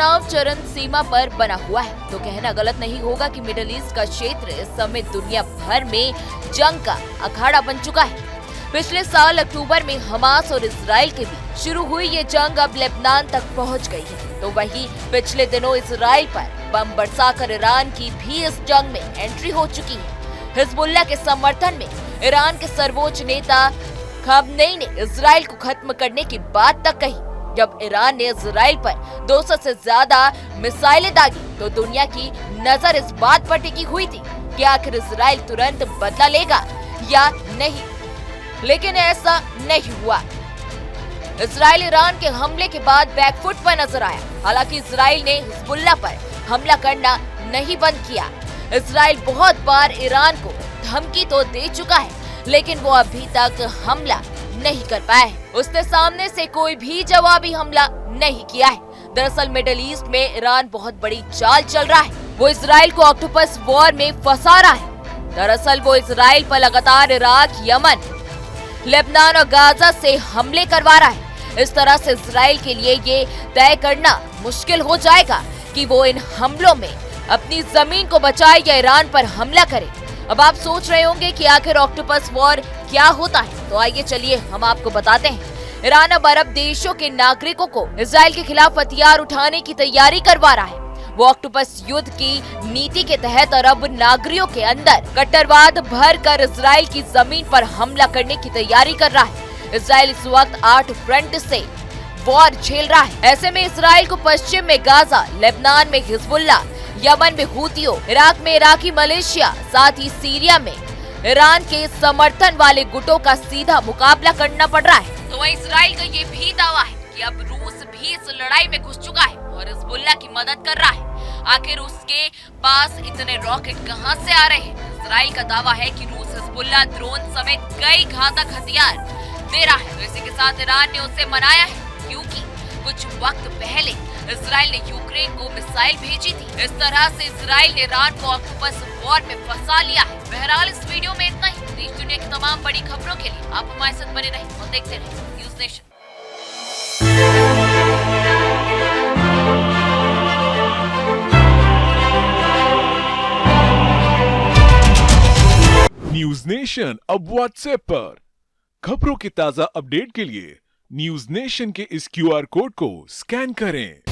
तनाव चरम सीमा पर बना हुआ है। तो कहना गलत नहीं होगा कि मिडिल ईस्ट का क्षेत्र इस समय दुनिया भर में जंग का अखाड़ा बन चुका है। पिछले साल अक्टूबर में हमास और इजराइल के बीच शुरू हुई ये जंग अब लेबनान तक पहुंच गई है। तो वहीं पिछले दिनों इजराइल पर बम बरसाकर ईरान की भी इस जंग में एंट्री हो चुकी है। हिजबुल्लाह के समर्थन में ईरान के सर्वोच्च नेता खामनेई ने इजराइल को खत्म करने की बात तक कही। जब ईरान ने इजराइल पर 200 से ज्यादा मिसाइलें दागी तो दुनिया की नजर इस बात पर टिकी हुई थी कि आखिर इजराइल तुरंत बदला लेगा या नहीं, लेकिन ऐसा नहीं हुआ। इजराइल ईरान के हमले के बाद बैकफुट पर नजर आया। हालांकि इजराइल ने हिजबुल्लाह पर हमला करना नहीं बंद किया। इजराइल बहुत बार ईरान को धमकी तो दे चुका है, लेकिन वो अभी तक हमला नहीं कर पाया है। उसने सामने से कोई भी जवाबी हमला नहीं किया है। दरअसल मिडिल ईस्ट में ईरान बहुत बड़ी चाल चल रहा है। वो इजराइल को ऑक्टोपस वॉर में फंसा रहा है। दरअसल वो इजराइल पर लगातार इराक, यमन, लेबनान और गाजा से हमले करवा रहा है। इस तरह से इजराइल के लिए ये तय करना मुश्किल हो जाएगा कि वो इन हमलों में अपनी जमीन को बचाए या ईरान पर हमला करे। अब आप सोच रहे होंगे कि आखिर ऑक्टोपस वॉर क्या होता है, तो आइए चलिए हम आपको बताते हैं। ईरान अब अरब देशों के नागरिकों को इजराइल के खिलाफ हथियार उठाने की तैयारी करवा रहा है। वो ऑक्टोपस युद्ध की नीति के तहत अरब नागरिकों के अंदर कट्टरवाद भर कर इजराइल की जमीन पर हमला करने की तैयारी कर रहा है। इजराइल इस वक्त 8 फ्रंट से वॉर झेल रहा है। ऐसे में इजराइल को पश्चिम में गाजा, लेबनान में हिजबुल्लाह, यमन में हूतियों, इराक में इराकी मलेशिया, साथ ही सीरिया में ईरान के समर्थन वाले गुटों का सीधा मुकाबला करना पड़ रहा है। तो वहीं इजराइल का ये भी दावा है कि अब रूस भी इस लड़ाई में घुस चुका है और हिजबुल्लाह की मदद कर रहा है। आखिर उसके पास इतने रॉकेट कहां से आ रहे हैं? इजराइल का दावा है कि रूस हिजबुल्लाह ड्रोन समेत कई घातक हथियार दे रहा है। तो इसी के साथ ईरान ने उसे मनाया है, क्योंकि कुछ वक्त पहले इजराइल ने यूक्रेन को मिसाइल भेजी थी। इस तरह से इजराइल ने ईरान को ऑक्टोपस वॉर में फंसा लिया है। बहरहाल इस वीडियो में इतना ही। देश दुनिया की तमाम बड़ी खबरों के लिए आप हमारे साथ बने रहें और देखते रहें न्यूज़ नेशन। न्यूज़ नेशन अब व्हाट्सएप पर खबरों के ताजा अपडेट के लिए न्यूज़ नेशन के इस QR कोड को स्कैन करें।